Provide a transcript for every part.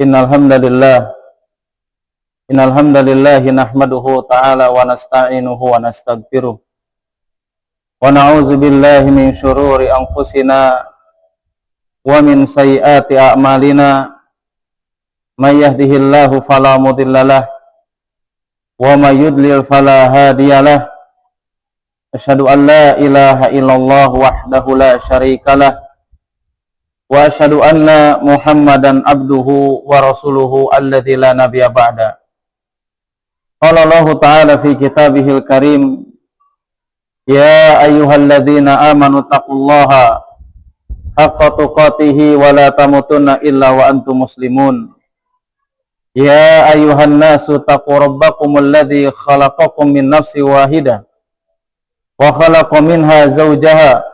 Innal hamdalillah nahmaduhu ta'ala wa nasta'inuhu wa nastaghfiruh wa na'udzu billahi min syururi anfusina wa min sayyiati a'malina may yahdihillahu fala mudhillalah wa may yudlil fala hadiyalah. Asyhadu an la ilaha illallah wahdahu la syarikalah wa asyhadu anna Muhammadan abduhu wa rasuluhu alladzi la nabiyya ba'da. Qala Allah ta'ala fi kitabihil karim, ya ayyuhalladzina amanu taqullaha haqqa tuqatih wa la tamutunna illa wa antum muslimun. Ya ayyuhan nasu taqu rabbakumul ladzi khalaqakum min nafsin wahidah wa khalaqa minha zawjaha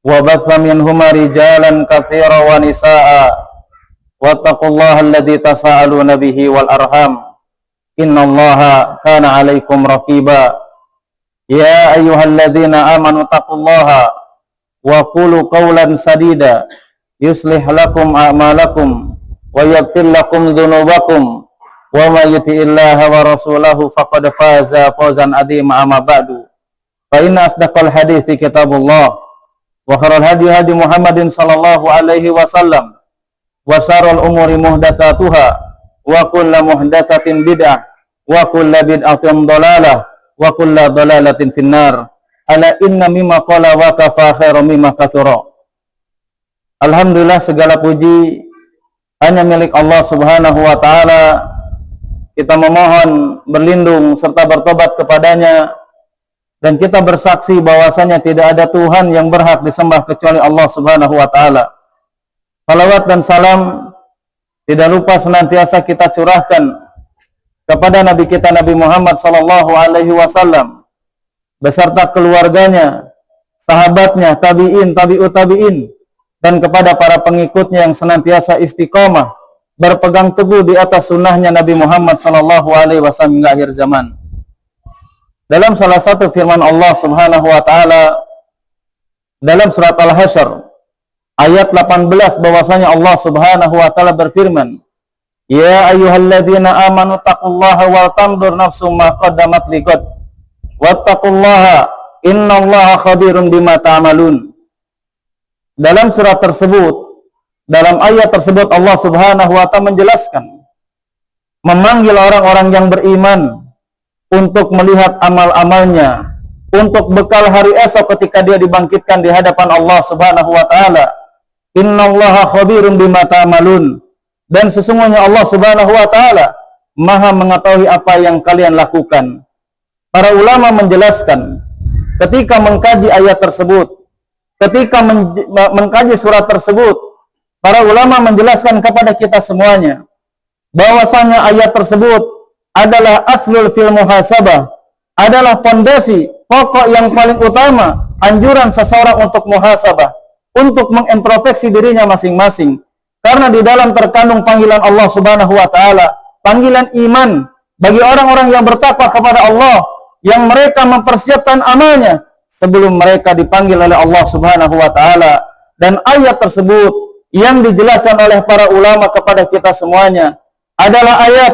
wa batha minhuma rijalan katsiran wa nisaa wattaqullaha alladzi tasaaluna bihi wal arham innallaha kana 'alaikum raqiba. Ya ayyuhalladzina amanu taqullaha wa qulu qawlan sadida yuslih lakum a'malakum wa yaghfir lakum dhunubakum wa may yuti'illaha wa rasulahu faqad faza fawzan 'azima. Amma ba'du, fa inna asdaqal hadithi kitabullah wa khairal hadi hadi Muhammadin sallallahu alaihi wasallam wa syarrul umuri muhdatsatuha wa kullu muhdatsatin bid'ah wa kullu bid'atin dhalalah wa kullu dhalalatin finnar. Ala inna mimma qala wa kafa khairum mimma katsara. Alhamdulillah, segala puji hanya milik Allah Subhanahu wa taala. Kita memohon berlindung serta bertobat kepadanya, dan kita bersaksi bahwasanya tidak ada Tuhan yang berhak disembah kecuali Allah Subhanahu wa taala. Salawat dan salam tidak lupa senantiasa kita curahkan kepada Nabi kita Nabi Muhammad sallallahu alaihi wasallam beserta keluarganya, sahabatnya, tabi'in, tabi'ut tabi'in, dan kepada para pengikutnya yang senantiasa istiqomah berpegang teguh di atas sunnahnya Nabi Muhammad sallallahu alaihi wasallam hingga akhir zaman. Dalam salah satu firman Allah Subhanahu wa taala dalam surat Al-Hasyr ayat 18, bahwasanya Allah Subhanahu wa taala berfirman, ya ayyuhalladzina amanu taqullaha wal tanzur nafsum ma qaddamat liqad wattaqullaha innallaha khabirum bima ta'malun. Dalam surat tersebut, dalam ayat tersebut, Allah Subhanahu wa taala menjelaskan, memanggil orang-orang yang beriman untuk melihat amal-amalnya, untuk bekal hari esok ketika dia dibangkitkan di hadapan Allah Subhanahu wa taala. Innallaha khabirum bima ta'malun. Dan sesungguhnya Allah Subhanahu wa taala Maha mengetahui apa yang kalian lakukan. Para ulama menjelaskan, ketika mengkaji ayat tersebut, ketika mengkaji surat tersebut, para ulama menjelaskan kepada kita semuanya bahwasanya ayat tersebut adalah aslul fil muhasabah, adalah fondasi pokok yang paling utama anjuran seseorang untuk muhasabah, untuk mengintrospeksi dirinya masing-masing. Karena di dalam terkandung panggilan Allah Subhanahu wa taala, panggilan iman bagi orang-orang yang bertakwa kepada Allah, yang mereka mempersiapkan amalnya sebelum mereka dipanggil oleh Allah Subhanahu wa taala. Dan ayat tersebut yang dijelaskan oleh para ulama kepada kita semuanya adalah ayat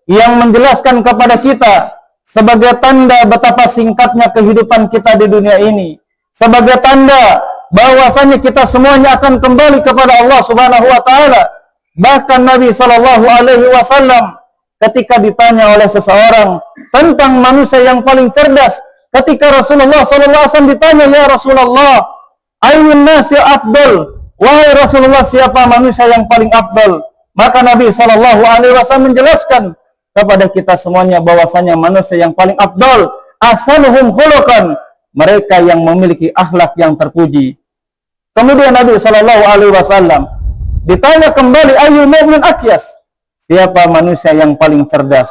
yang menjelaskan kepada kita sebagai tanda betapa singkatnya kehidupan kita di dunia ini, sebagai tanda bahwasanya kita semuanya akan kembali kepada Allah Subhanahu wa taala. Bahkan Nabi sallallahu alaihi wasallam ketika ditanya oleh seseorang tentang manusia yang paling cerdas, ketika Rasulullah sallallahu alaihi wasallam ditanya, ya Rasulullah, ayyun nasi afdal, wahai Rasulullah, siapa manusia yang paling afdal? Maka Nabi sallallahu alaihi wasallam menjelaskan kepada kita semuanya bahwasanya manusia yang paling afdal ahsanuhum khuluqan, mereka yang memiliki akhlak yang terpuji. Kemudian Nabi sallallahu alaihi wasallam ditanya kembali, ayyul mu'min akyas, siapa manusia yang paling cerdas?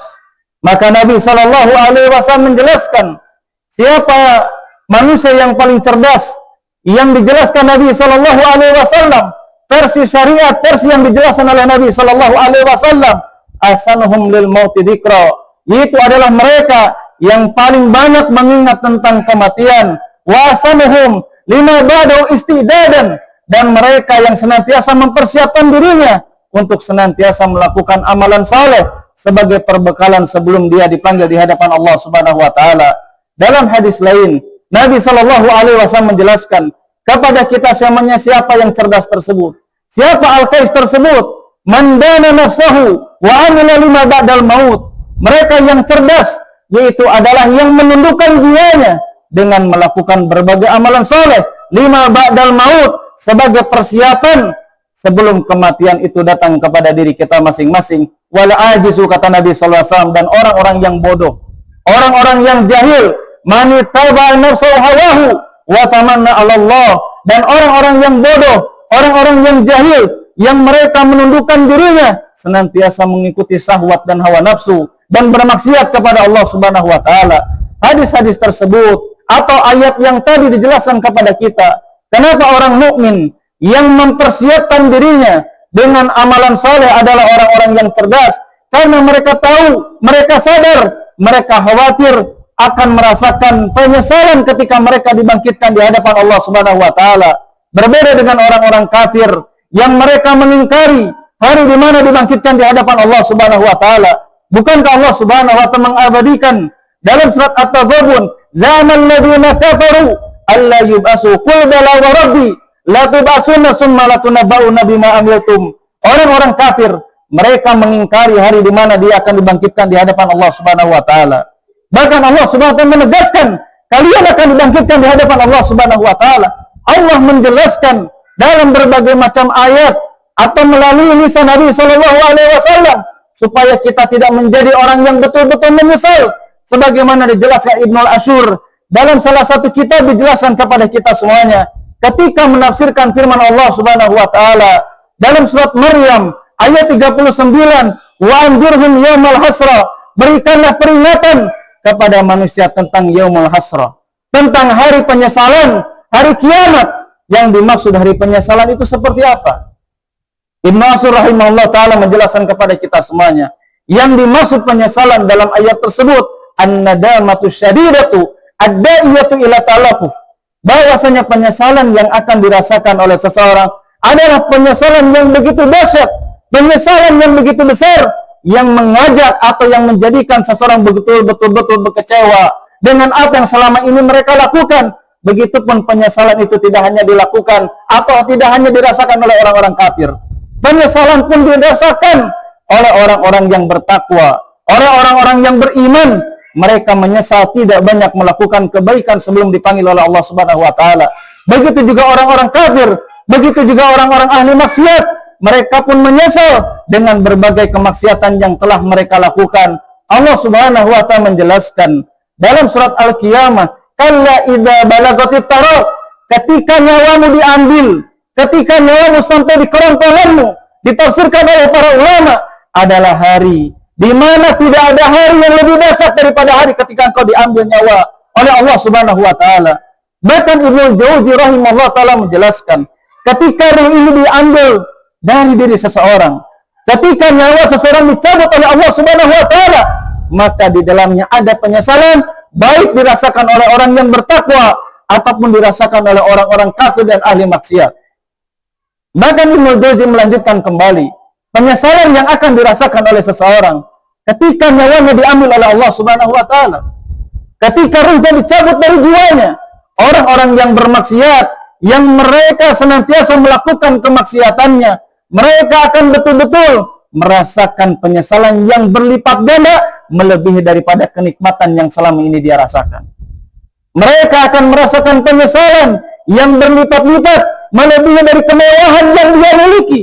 Maka Nabi sallallahu alaihi wasallam menjelaskan siapa manusia yang paling cerdas. Yang dijelaskan Nabi sallallahu alaihi wasallam versi syariat, versi yang dijelaskan oleh Nabi sallallahu alaihi wasallam, asanuhum lil mauti dzikra, yaitu adalah mereka yang paling banyak mengingat tentang kematian, wasanuhum lima ba'dahu istidadan, dan mereka yang senantiasa mempersiapkan dirinya untuk senantiasa melakukan amalan saleh sebagai perbekalan sebelum dia dipanggil di hadapan Allah Subhanahu wa taala. Dalam hadis lain, Nabi Shallallahu alaihi wasallam menjelaskan kepada kita siapa yang cerdas tersebut. Siapa al-qais tersebut? Man dana nafsahu wa amila lima ba'dal maut. Mereka yang cerdas yaitu adalah yang menundukkan dirinya dengan melakukan berbagai amalan saleh lima ba'dal maut sebagai persiapan sebelum kematian itu datang kepada diri kita masing-masing. Wal ajizu, kata Nabi sallallahu alaihi wasallam, dan orang-orang yang bodoh, orang-orang yang jahil, man ittaba nafsahu hawahu wa tamanna 'ala Allah, dan orang-orang yang bodoh, orang-orang yang jahil yang mereka menundukkan dirinya senantiasa mengikuti syahwat dan hawa nafsu dan bermaksiat kepada Allah Subhanahu wa taala. Hadis-hadis tersebut atau ayat yang tadi dijelaskan kepada kita, kenapa orang mukmin yang mempersiapkan dirinya dengan amalan saleh adalah orang-orang yang cerdas? Karena mereka tahu, mereka sadar, mereka khawatir akan merasakan penyesalan ketika mereka dibangkitkan di hadapan Allah Subhanahu wa taala. Berbeda dengan orang-orang kafir yang mereka mengingkari hari di mana dibangkitkan di hadapan Allah Subhanahu wa taala. Bukankah Allah Subhanahu wa taala mengabadikan dalam surat At-Taghabun, "Zaman ladzina kafaru alla yub'asu qul bala wa rabbi la tub'asunna summa la tunabba'unna bima amiltum." Orang-orang kafir mereka mengingkari hari di mana dia akan dibangkitkan di hadapan Allah Subhanahu wa taala. Bahkan Allah Subhanahu wa taala menegaskan, kalian akan dibangkitkan di hadapan Allah Subhanahu wa taala. Allah menjelaskan dalam berbagai macam ayat atau melalui lisan Nabi sallallahu alaihi wasallam supaya kita tidak menjadi orang yang betul-betul menyesal, sebagaimana dijelaskan Ibnu Al-Ashur dalam salah satu kitab, dijelaskan kepada kita semuanya ketika menafsirkan firman Allah Subhanahu wa taala dalam surat Maryam ayat 39, wa anjurhum yaumal hasra, berikanlah peringatan kepada manusia tentang yaumul hasra, tentang hari penyesalan, hari kiamat. Yang dimaksud hari penyesalan itu seperti apa? Ibnu Ashur rahimahullah ta'ala menjelaskan kepada kita semuanya, yang dimaksud penyesalan dalam ayat tersebut an-nadamatu syadidatu ad-da'iyatu ila talafuf, bahwasanya penyesalan yang akan dirasakan oleh seseorang adalah penyesalan yang begitu dahsyat, penyesalan yang begitu besar, yang mengajak atau yang menjadikan seseorang betul-betul kecewa dengan apa yang selama ini mereka lakukan. Begitupun penyesalan itu tidak hanya dilakukan atau tidak hanya dirasakan oleh orang-orang kafir. Penyesalan pun dirasakan oleh orang-orang yang bertakwa, oleh orang-orang yang beriman. Mereka menyesal tidak banyak melakukan kebaikan sebelum dipanggil oleh Allah Subhanahu wa taala. Begitu juga orang-orang kafir, begitu juga orang-orang ahli maksiat. Mereka pun menyesal dengan berbagai kemaksiatan yang telah mereka lakukan. Allah Subhanahu wa taala menjelaskan dalam surat Al-Qiyamah, kalla idza balagatit taraq, ketika nyawamu diambil, ketika nyawamu sampai di kerongkonganmu, ditafsirkan oleh para ulama adalah hari di mana tidak ada hari yang lebih dahsyat daripada hari ketika engkau diambil nyawa oleh Allah Subhanahu wa taala. Bahkan Ibnu Jauzi rahimahullah taala menjelaskan, ketika roh ini diambil dari diri seseorang, ketika nyawa seseorang dicabut oleh Allah Subhanahu wa taala, maka di dalamnya ada penyesalan, baik dirasakan oleh orang yang bertakwa ataupun dirasakan oleh orang-orang kafir dan ahli maksiat. Bahkan Ibnu Jauzi melanjutkan kembali, penyesalan yang akan dirasakan oleh seseorang ketika nyawanya diambil oleh Allah Subhanahu wa taala, ketika ruhnya dicabut dari jiwanya. Orang-orang yang bermaksiat, yang mereka senantiasa melakukan kemaksiatannya, mereka akan betul-betul merasakan penyesalan yang berlipat ganda melebihi daripada kenikmatan yang selama ini dia rasakan. Mereka akan merasakan penyesalan yang berlipat-lipat melebihi dari kemewahan yang dia miliki.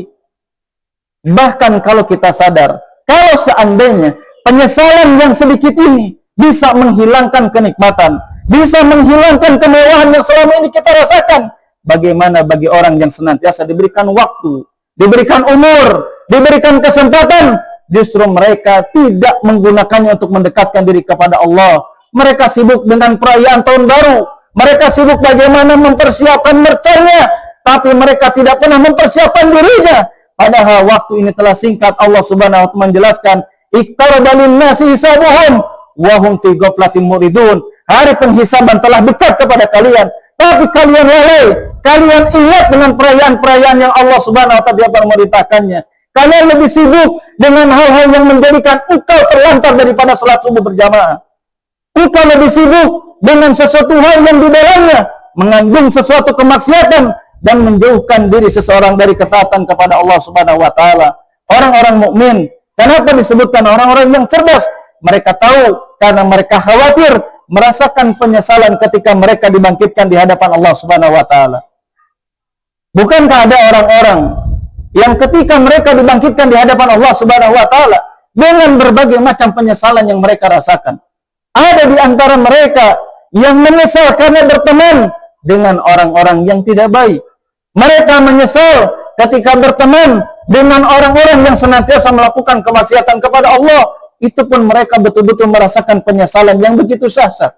Bahkan kalau kita sadar, kalau seandainya penyesalan yang sedikit ini bisa menghilangkan kenikmatan, bisa menghilangkan kemewahan yang selama ini kita rasakan, bagaimana bagi orang yang senantiasa diberikan waktu, diberikan umur, diberikan kesempatan, justru mereka tidak menggunakannya untuk mendekatkan diri kepada Allah. Mereka sibuk dengan perayaan tahun baru, mereka sibuk bagaimana mempersiapkan mercanya, tapi mereka tidak pernah mempersiapkan dirinya. Padahal waktu ini telah singkat. Allah Subhanahu wa taala menjelaskan, iqtaraba lin-nasi hisabuhum wa hum fi ghaflatin muridun. Hari penghisaban telah dekat kepada kalian, tapi kalian lalai, kalian ingat dengan perayaan-perayaan yang Allah Subhanahu wa taala memerintahkannya. Kalian lebih sibuk dengan hal-hal yang menjadikan engkau terlantar daripada salat subuh berjamaah. Engkau lebih sibuk dengan sesuatu hal yang di dalamnya mengandung sesuatu kemaksiatan dan menjauhkan diri seseorang dari ketaatan kepada Allah Subhanahu wa taala. Orang-orang mukmin, kenapa disebutkan orang-orang yang cerdas? Mereka tahu karena mereka khawatir merasakan penyesalan ketika mereka dibangkitkan di hadapan Allah Subhanahu wa taala. Bukankah ada orang-orang yang ketika mereka dibangkitkan di hadapan Allah Subhanahu wa taala dengan berbagai macam penyesalan yang mereka rasakan? Ada di antara mereka yang menyesal karena berteman dengan orang-orang yang tidak baik. Mereka menyesal ketika berteman dengan orang-orang yang senantiasa melakukan kemaksiatan kepada Allah. Itu pun mereka betul-betul merasakan penyesalan yang begitu syahsat.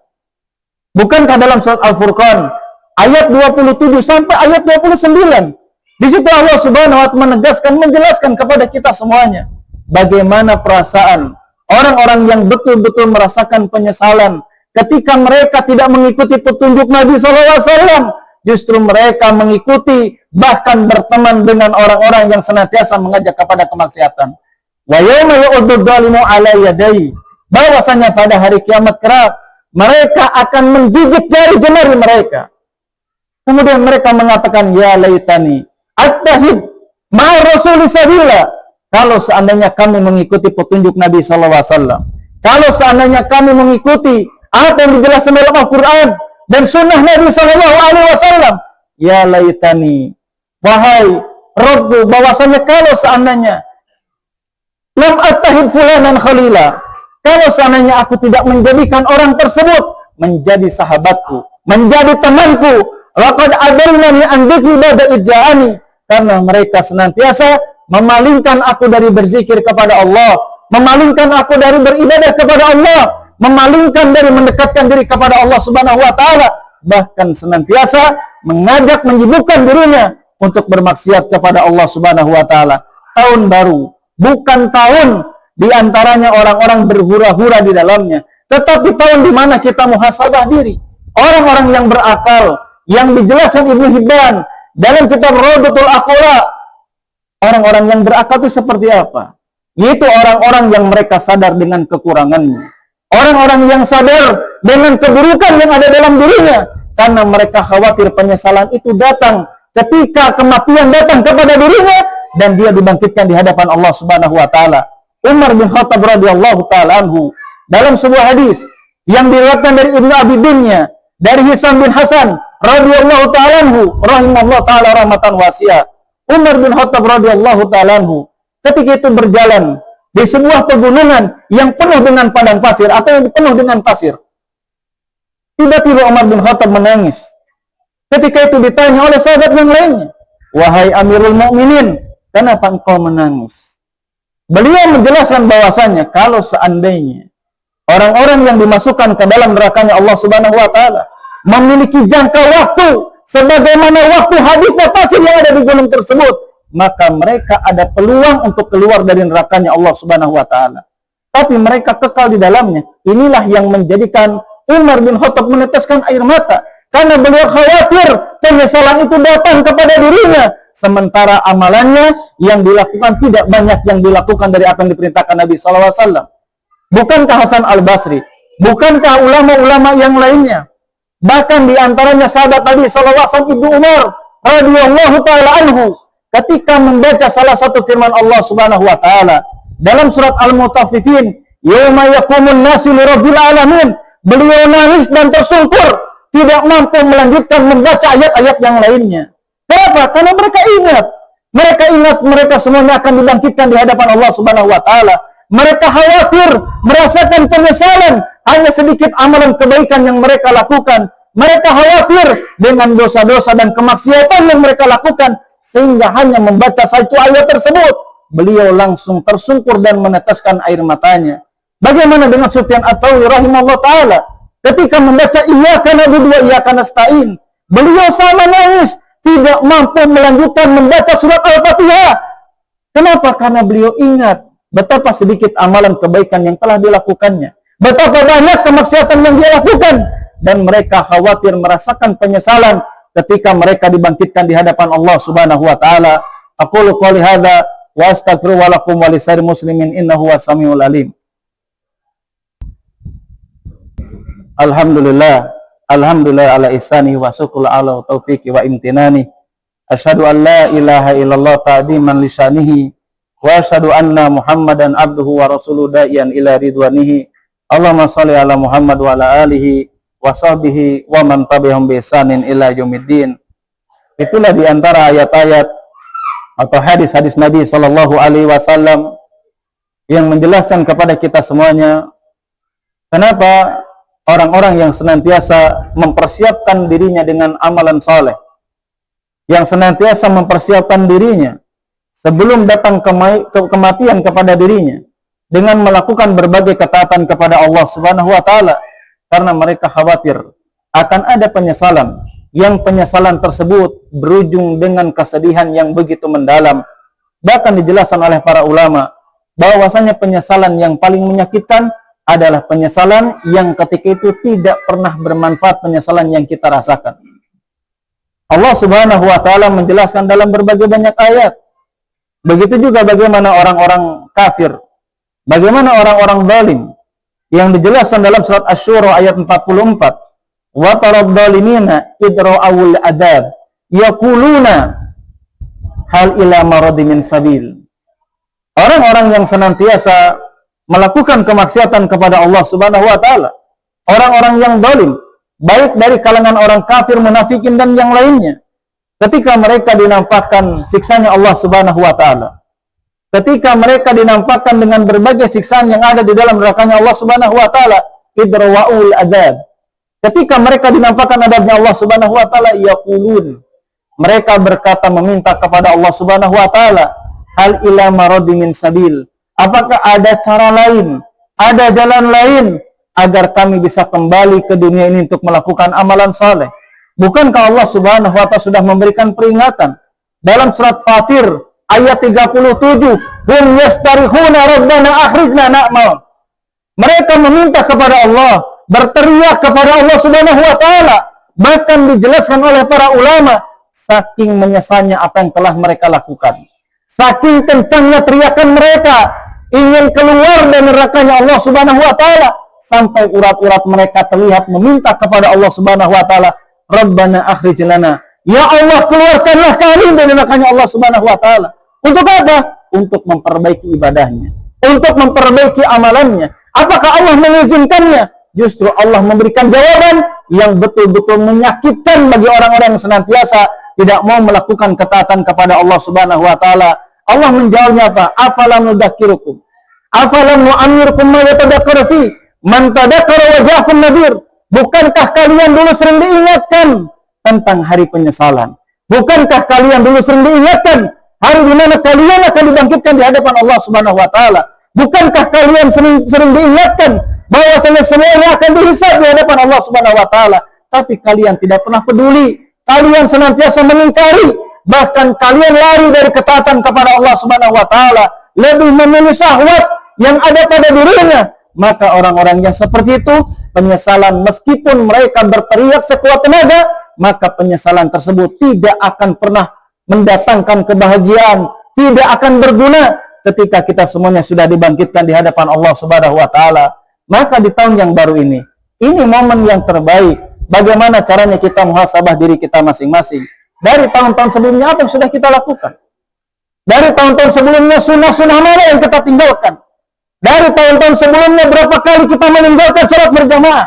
Bukankah dalam surat Al-Furqan ayat 27 sampai ayat 29, di situ Allah Subhanahu wa taala menjelaskan kepada kita semuanya bagaimana perasaan orang-orang yang betul-betul merasakan penyesalan ketika mereka tidak mengikuti petunjuk Nabi SAW. Justru mereka mengikuti, bahkan berteman dengan orang-orang yang senantiasa mengajak kepada kemaksiatan. Wa yauma yu'addu dzalimu 'ala yadayhi, bahwasanya pada hari kiamat kelak mereka akan menggigit jari jemari mereka. Kemudian mereka mengatakan, ya laitani attahid ma'a rasuli sabila. Kalau seandainya kami mengikuti petunjuk Nabi SAW, kalau seandainya kami mengikuti apa yang dijelaskan dalam Al-Quran dan sunnah Nabi SAW, ya laitani, wahai Rabbu, bahwasanya kalau seandainya lam attahid fulanan khalila, kalau seandainya aku tidak menjadikan orang tersebut menjadi sahabatku, menjadi temanku, laqad adallani an dzikri ba'da idja'ani, karena mereka senantiasa memalingkan aku dari berzikir kepada Allah, memalingkan aku dari beribadah kepada Allah, memalingkan dari mendekatkan diri kepada Allah Subhanahu wa taala, bahkan senantiasa mengajak menyibukkan dirinya untuk bermaksiat kepada Allah Subhanahu wa taala. Tahun baru bukan tahun di antaranya orang-orang berhura-hura di dalamnya, tetapi tahun di mana kita muhasabah diri. Orang-orang yang berakal yang dijelaskan Ibnu Hibban dalam kitab Rawdatul Aqla, orang-orang yang berakal itu seperti apa? Yaitu orang-orang yang mereka sadar dengan kekurangannya, orang-orang yang sadar dengan keburukan yang ada dalam dirinya, karena mereka khawatir penyesalan itu datang ketika kematian datang kepada dirinya dan dia dibangkitkan di hadapan Allah Subhanahu wa taala. Umar bin Khattab radhiyallahu taala anhu dalam sebuah hadis yang diriwayatkan dari Ibnu Abi Dunya dari Hisam bin Hasan radhiyallahu taala anhu rahimallahu taala rahmatan wasi'ah. Umar bin Khattab radhiyallahu taala anhu ketika itu berjalan di sebuah pegunungan yang penuh dengan padang pasir atau yang penuh dengan pasir. Tiba-tiba Umar bin Khattab menangis. Ketika itu ditanya oleh sahabat yang lainnya, wahai Amirul Mukminin, kenapa engkau menangis? Beliau menjelaskan bahwasanya kalau seandainya orang-orang yang dimasukkan ke dalam nerakanya Allah Subhanahu wa taala memiliki jangka waktu sebagaimana waktu habisnya pasir yang ada di gunung tersebut, maka mereka ada peluang untuk keluar dari nerakanya Allah Subhanahu wa taala. Tapi mereka kekal di dalamnya. Inilah yang menjadikan Umar bin Khattab meneteskan air mata, karena beliau khawatir penyesalan itu datang kepada dirinya, sementara amalannya yang dilakukan tidak banyak yang dilakukan dari apa yang diperintahkan Nabi SAW. Bukankah Hasan Al-Basri, bukankah ulama-ulama yang lainnya, bahkan diantaranya sahabat Nabi SAW Ibnu Umar radhiyallahu taala anhu, ketika membaca salah satu firman Allah Subhanahu wa taala dalam surat Al-Mutaffifin, yauma yaqumun nasu lirabbil alamin, beliau nangis dan tersungkur, tidak mampu melanjutkan membaca ayat-ayat yang lainnya. Kenapa? Karena mereka ingat mereka semuanya akan dibangkitkan di hadapan Allah Subhanahu wa taala. Mereka khawatir merasakan penyesalan hanya sedikit amalan kebaikan yang mereka lakukan. Mereka khawatir dengan dosa-dosa dan kemaksiatan yang mereka lakukan, sehingga hanya membaca satu ayat tersebut beliau langsung tersungkur dan meneteskan air matanya. Bagaimana dengan Sufyan Ats-Tsauri rahimahullah taala ketika membaca iyyaka na'budu wa iyyaka nasta'in, beliau sama nangis, tidak mampu melanjutkan membaca surat Al-Fatihah. Kenapa? Karena beliau ingat betapa sedikit amalan kebaikan yang telah dilakukannya, betapa banyak kemaksiatan yang dia lakukan, dan mereka khawatir merasakan penyesalan ketika mereka dibangkitkan di hadapan Allah Subhanahu wa taala. Aqulu qouli hadza wa astaghfiru wa lakum wa lisa'iril muslimin innahu was-sami'ul alim. Alhamdulillah ala ihsanihi wa syukrul ala taufiqi wa imtinani. Asyhadu an la ilaha illallah ta'diman li syanihi wa asyhadu anna Muhammadan abduhu wa rasuluhu da'iyan ila ridwanihi. Allahumma shalli ala Muhammad wa ala alihi wa sahbihi wa man tabi'ahum bi ihsanin ila yaumiddin. Itulah di antara ayat-ayat atau hadis-hadis Nabi sallallahu alaihi wasallam yang menjelaskan kepada kita semuanya kenapa orang-orang yang senantiasa mempersiapkan dirinya dengan amalan saleh, yang senantiasa mempersiapkan dirinya sebelum datang kematian kepada dirinya dengan melakukan berbagai ketaatan kepada Allah Subhanahu wa taala, karena mereka khawatir akan ada penyesalan, yang penyesalan tersebut berujung dengan kesedihan yang begitu mendalam. Bahkan dijelaskan oleh para ulama bahwasanya penyesalan yang paling menyakitkan adalah penyesalan yang ketika itu tidak pernah bermanfaat, penyesalan yang kita rasakan. Allah Subhanahu wa taala menjelaskan dalam berbagai banyak ayat. Begitu juga bagaimana orang-orang kafir, bagaimana orang-orang zalim yang dijelaskan dalam surat Asy-Syura ayat 44. Wa tarad zalimina idra'ul adab yaquluna hal ila maradi min sabil. Orang-orang yang senantiasa melakukan kemaksiatan kepada Allah Subhanahu wa taala, orang-orang yang zalim, baik dari kalangan orang kafir, munafikin dan yang lainnya, ketika mereka dinampakkan siksanya Allah Subhanahu wa taala, ketika mereka dinampakkan dengan berbagai siksaan yang ada di dalam nerakanya Allah Subhanahu wa taala, idra'ul adab, ketika mereka dinampakkan adabnya Allah Subhanahu wa taala, yaqulun, mereka berkata meminta kepada Allah Subhanahu wa taala, hal ila maradi min sabil, apakah ada cara lain, ada jalan lain agar kami bisa kembali ke dunia ini untuk melakukan amalan saleh? Bukankah Allah Subhanahu wa taala sudah memberikan peringatan dalam surat Fatir ayat 37, hum yastarihuna rabbana akhrijna na'mal. Mereka meminta kepada Allah, berteriak kepada Allah Subhanahu wa taala. Bahkan dijelaskan oleh para ulama, saking menyesalnya apa yang telah mereka lakukan, saking kencangnya teriakan mereka ingin keluar dari nerakanya Allah Subhanahu wa taala, sampai urat-urat mereka terlihat meminta kepada Allah Subhanahu wa taala, Rabbana akhrij lana, ya Allah keluarkanlah kami dari nerakanya Allah Subhanahu wa taala. Untuk apa? Untuk memperbaiki ibadahnya, untuk memperbaiki amalannya. Apakah Allah mengizinkannya? Justru Allah memberikan jawaban yang betul-betul menyakitkan bagi orang-orang yang senantiasa tidak mau melakukan ketaatan kepada Allah Subhanahu wa taala. Allah menjawabnya apa? Afalam nudzakirukum, afalam nu'ammirkum ma yatadakkaru fi man tadakkara wa ja'akum nadhir. Bukankah kalian dulu sering diingatkan tentang hari penyesalan? Bukankah kalian dulu sering diingatkan hari di mana kalian akan dibangkitkan di hadapan Allah Subhanahu wa taala? Bukankah kalian sering diingatkan bahwasanya semuanya akan dihisab di hadapan Allah Subhanahu wa taala? Tapi kalian tidak pernah peduli, kalian senantiasa mengingkari, bahkan kalian lari dari ketaatan kepada Allah Subhanahu wa taala, lebih memilih syahwat yang ada pada dirinya. Maka orang-orang yang seperti itu, penyesalan meskipun mereka berteriak sekuat tenaga, maka penyesalan tersebut tidak akan pernah mendatangkan kebahagiaan, tidak akan berguna ketika kita semuanya sudah dibangkitkan di hadapan Allah Subhanahu wa taala. Maka di tahun yang baru ini momen yang terbaik. Bagaimana caranya kita muhasabah diri kita masing-masing? Dari tahun-tahun sebelumnya apa yang sudah kita lakukan? Dari tahun-tahun sebelumnya sunnah-sunnah mana yang kita tinggalkan? Dari tahun-tahun sebelumnya berapa kali kita meninggalkan sholat berjamaah?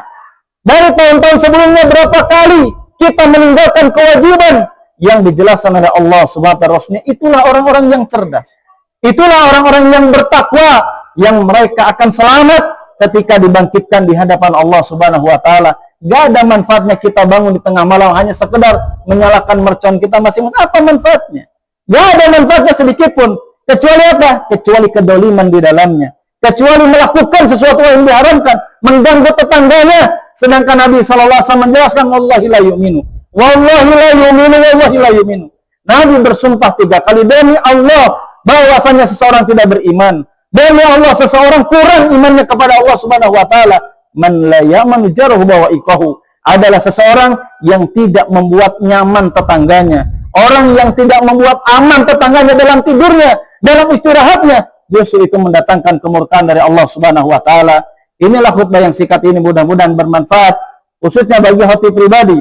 Dari tahun-tahun sebelumnya berapa kali kita meninggalkan kewajiban yang dijelaskan oleh Allah Subhanahu wa taala? Itulah orang-orang yang cerdas. Itulah orang-orang yang bertakwa, yang mereka akan selamat ketika dibangkitkan di hadapan Allah Subhanahu wa taala. Gak ada manfaatnya kita bangun di tengah malam hanya sekedar menyalakan mercon kita masing-masing. Apa manfaatnya? Gak ada manfaatnya sedikit pun. Kecuali apa? Kecuali kedoliman di dalamnya. Kecuali melakukan sesuatu yang diharamkan, mengganggu tetangganya. Sedangkan Nabi SAW menjelaskan, Wallahi la yu'minu, Wallahi la yu'minu, Wallahi la yu'minu. Nabi bersumpah 3 kali, demi Allah, bahwasanya seseorang tidak beriman. Demi Allah, seseorang kurang imannya kepada Allah Subhanahu wa taala. Man la ya'manu jarahu bawa'iqahu, adalah seseorang yang tidak membuat nyaman tetangganya, orang yang tidak membuat aman tetangganya dalam tidurnya, dalam istirahatnya, justru itu mendatangkan kemurkaan dari Allah Subhanahu wa taala. Inilah khutbah yang singkat ini mudah-mudahan bermanfaat khususnya bagi hati pribadi,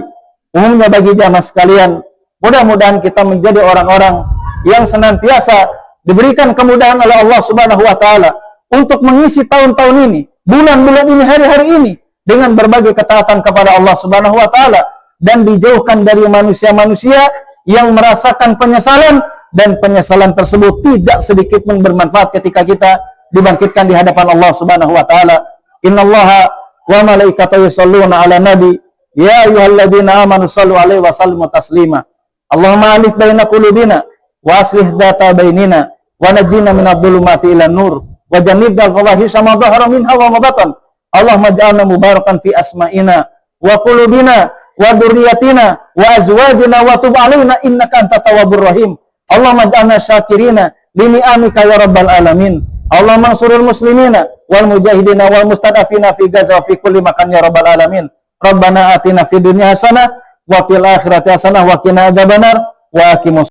umumnya bagi jamaah sekalian. Mudah-mudahan kita menjadi orang-orang yang senantiasa diberikan kemudahan oleh Allah Subhanahu wa taala untuk mengisi tahun-tahun ini, bulan-bulan ini, hari-hari ini dengan berbagai ketaatan kepada Allah Subhanahu wa taala, dan dijauhkan dari manusia-manusia yang merasakan penyesalan, dan penyesalan tersebut tidak sedikit pun bermanfaat ketika kita dibangkitkan di hadapan Allah Subhanahu wa taala. Innallaha wa malaikatahu yusholluna 'alan nabi ya ayyuhalladzina amanu shallu 'alaihi wa sallimu taslima. Allahumma alif baina qulubina wa aslih dzata bainina wa najjina minadh-dhulumati ilan nur wa jannibnal fawahisha ma dhahara minha wa ma batan. Allahumma ij'alna mubarakan fi asma'ina wa qulubina wa dzurriyyatina wa azwajina wa tub 'alaina innaka antat tawwabur rahim. Allahumma ij'alna syakirina li ni'amika ya rabbal alamin. Allahumma ansuril muslimina wal mujahidina wal mustadafina fi Gaza wa fi kulli makan ya rabbal alamin. Rabbana atina fid dunya hasanah wa fil akhirati hasanah wa qina adzabannar wa aqimus